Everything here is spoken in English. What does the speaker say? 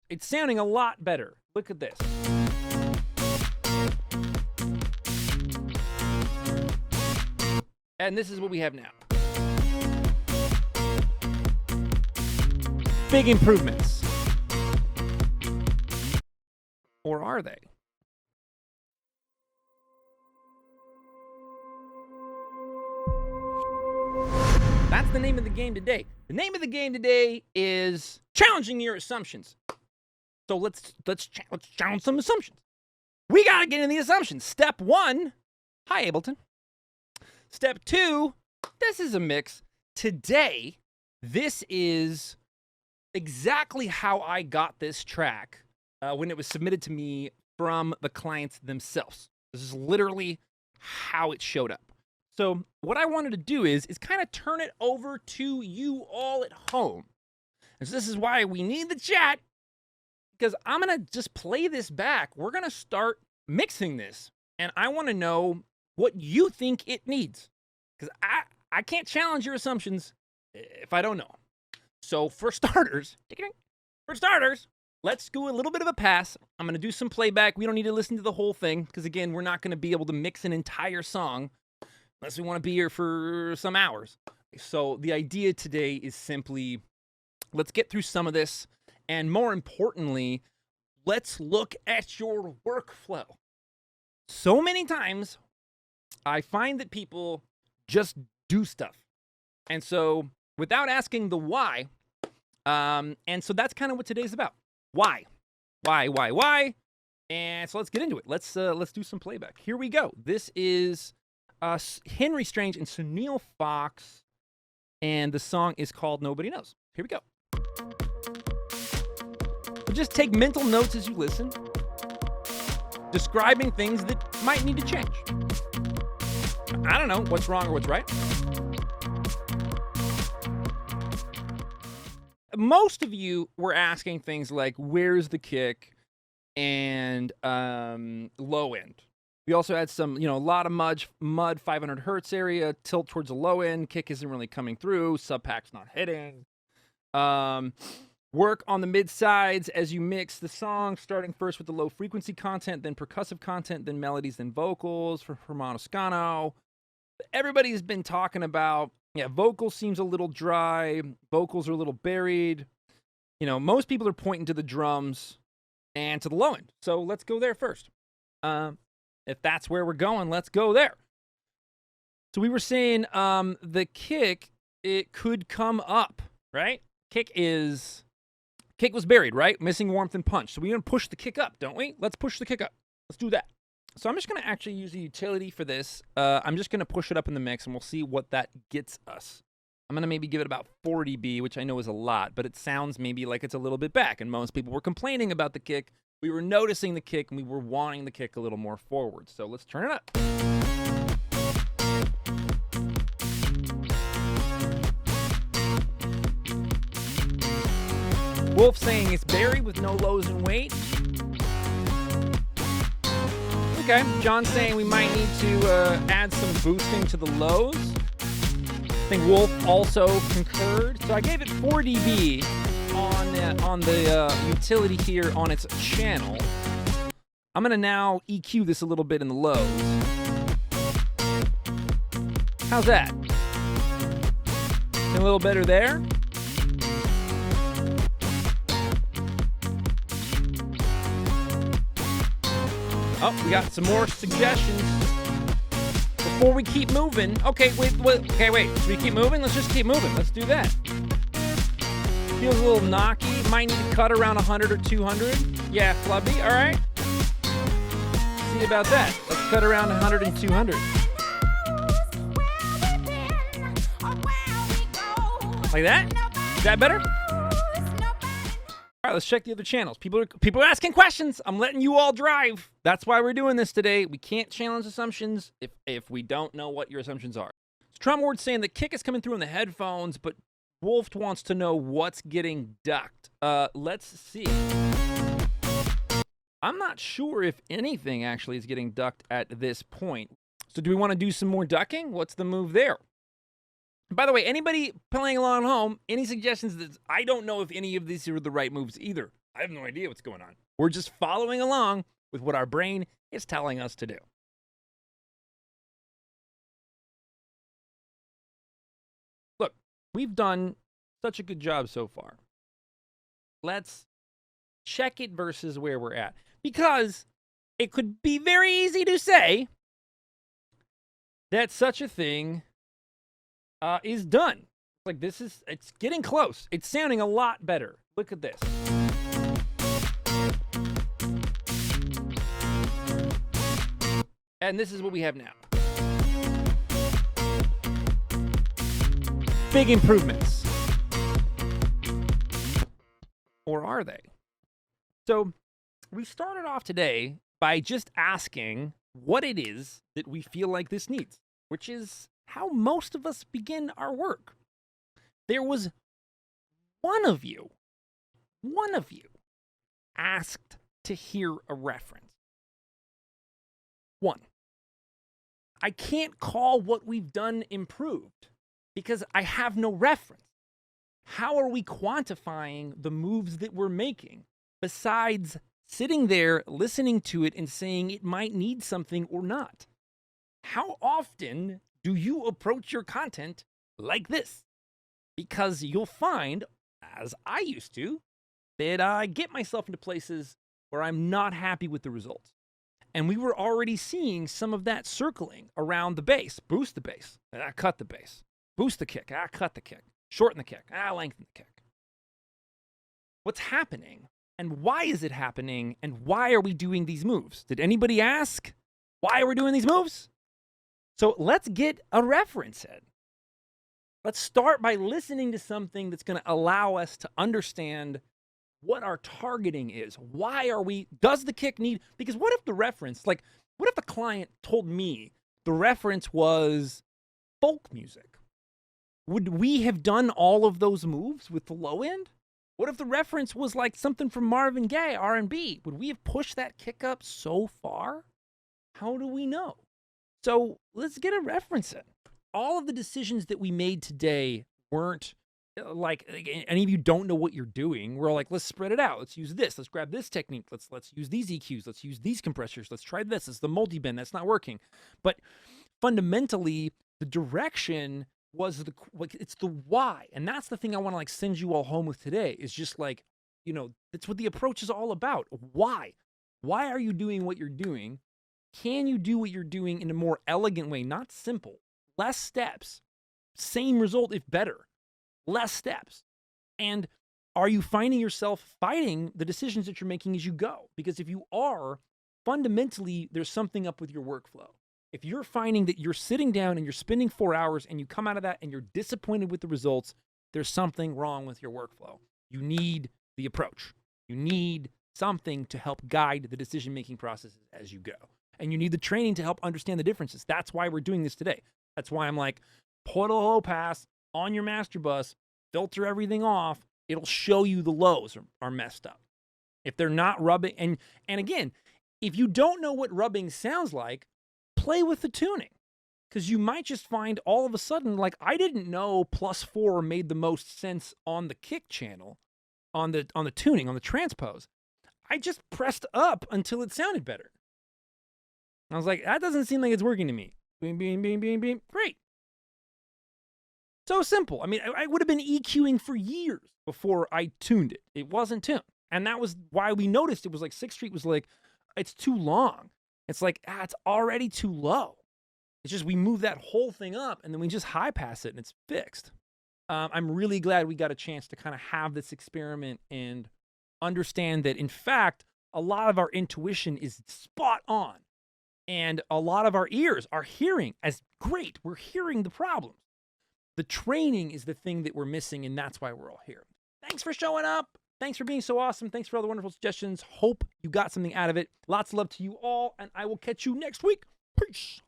It's sounding a lot better. Look at this. And this is what we have now. Big improvements. Or are they? That's the name of the game today. The name of the game today is challenging your assumptions. So let's challenge some assumptions. We got to get into the assumptions. Step 1, hi Ableton. Step 2, this is a mix. Today, this is exactly how I got this track when it was submitted to me from the clients themselves. This is literally how it showed up. So what I wanted to do is kind of turn it over to you all at home. And so this is why we need the chat, because I'm going to just play this back. We're going to start mixing this, and I want to know what you think it needs, because I can't challenge your assumptions if I don't know. So for starters, let's do a little bit of a pass. I'm going to do some playback. We don't need to listen to the whole thing, because again, we're not going to be able to mix an entire song unless we want to be here for some hours. So the idea today is simply, let's get through some of this, and more importantly, let's look at your workflow. So many times, I find that people just do stuff. And so, without asking the why, and so that's kind of what today's about. Why? And so let's get into it. Let's do some playback. Here we go. This is Henry Strange and Sunil Fox, and the song is called Nobody Knows. Here we go. So just take mental notes as you listen, describing things that might need to change. I don't know what's wrong or what's right. Most of you were asking things like, where's the kick and low end? We also had some, a lot of mud 500 hertz area, tilt towards the low end, kick isn't really coming through, sub pack's not hitting. Work on the mid sides as you mix the song, starting first with the low frequency content, then percussive content, then melodies, then vocals for Hermano Scano. Everybody's been talking about, vocal seems a little dry, vocals are a little buried. Most people are pointing to the drums and to the low end. So let's go there first. If that's where we're going, let's go there. So we were saying the kick, it could come up, right? Kick was buried, right? Missing warmth and punch. So we're going to push the kick up, don't we? Let's push the kick up. Let's do that. So I'm just going to actually use a utility for this. I'm just going to push it up in the mix, and we'll see what that gets us. I'm going to maybe give it about 4 dB, which I know is a lot, but it sounds maybe like it's a little bit back. And most people were complaining about the kick. We were noticing the kick, and we were wanting the kick a little more forward. So let's turn it up. Wolf saying it's buried with no lows and weight. Okay, John saying we might need to add some boosting to the lows. I think Wolf also concurred. So I gave it 4 dB on the utility here on its channel. I'm going to now EQ this a little bit in the lows. How's that? A little better there? Oh, we got some more suggestions before we keep moving. Okay, wait. Should we keep moving? Let's just keep moving. Let's do that. Feels a little knocky. Might need to cut around 100 or 200. Yeah, flubby. All right. See about that. Let's cut around 100 and 200. Like that? Is that better? All right, let's check the other channels. People are asking questions. I'm letting you all drive. That's why we're doing this today. We can't challenge assumptions if we don't know what your assumptions are. So Trumward's saying the kick is coming through in the headphones, but Wolf wants to know what's getting ducked. Let's see. I'm not sure if anything actually is getting ducked at this point. So do we want to do some more ducking? What's the move there? By the way, anybody playing along at home, any suggestions? That I don't know if any of these are the right moves either. I have no idea what's going on. We're just following along with what our brain is telling us to do. Look, we've done such a good job so far. Let's check it versus where we're at. Because it could be very easy to say that such a thing is done. Like, it's getting close. It's sounding a lot better. Look at this. And this is what we have now. Big improvements. Or are they? So we started off today by just asking what it is that we feel like this needs, which is how most of us begin our work. There was one of you asked to hear a reference. One. I can't call what we've done improved because I have no reference. How are we quantifying the moves that we're making besides sitting there listening to it and saying it might need something or not? How often do you approach your content like this? Because you'll find, as I used to, that I get myself into places where I'm not happy with the results. And we were already seeing some of that circling around the bass. Boost the bass, cut the bass. Boost the kick, cut the kick. Shorten the kick, lengthen the kick. What's happening? And why is it happening? And why are we doing these moves? Did anybody ask why are we doing these moves? So let's get a reference in. Let's start by listening to something that's going to allow us to understand what our targeting is. Why are we, does the kick need, because what if the reference, like, what if the client told me the reference was folk music? Would we have done all of those moves with the low end? What if the reference was like something from Marvin Gaye, R&B? Would we have pushed that kick up so far? How do we know? So let's get a reference in. All of the decisions that we made today weren't like any of you don't know what you're doing. We're like, let's spread it out. Let's use this. Let's grab this technique. Let's use these EQs. Let's use these compressors. Let's try this. It's the multi-bend. That's not working. But fundamentally, the direction was it's the why. And that's the thing I want to like send you all home with today is just like, you know, that's what the approach is all about. Why? Why are you doing what you're doing? Can you do what you're doing in a more elegant way? Not simple. Less steps. Same result, if better. Less steps. And are you finding yourself fighting the decisions that you're making as you go? Because if you are, fundamentally, there's something up with your workflow. If you're finding that you're sitting down and you're spending 4 hours and you come out of that and you're disappointed with the results, there's something wrong with your workflow. You need the approach. You need something to help guide the decision-making processes as you go. And you need the training to help understand the differences. That's why we're doing this today. That's why I'm like, put a low pass on your master bus, filter everything off. It'll show you the lows are messed up. If they're not rubbing, and again, if you don't know what rubbing sounds like, play with the tuning. Because you might just find all of a sudden, like I didn't know +4 made the most sense on the kick channel, on the tuning, on the transpose. I just pressed up until it sounded better. I was like, that doesn't seem like it's working to me. Beam, beam, beam, beam, beam. Great. So simple. I mean, I would have been EQing for years before I tuned it. It wasn't tuned. And that was why we noticed it was like 6th Street was like, it's too long. It's like, it's already too low. It's just we move that whole thing up and then we just high pass it and it's fixed. I'm really glad we got a chance to kind of have this experiment and understand that, in fact, a lot of our intuition is spot on. And a lot of our ears are hearing as great. We're hearing the problems. The training is the thing that we're missing, and that's why we're all here. Thanks for showing up. Thanks for being so awesome. Thanks for all the wonderful suggestions. Hope you got something out of it. Lots of love to you all, and I will catch you next week. Peace.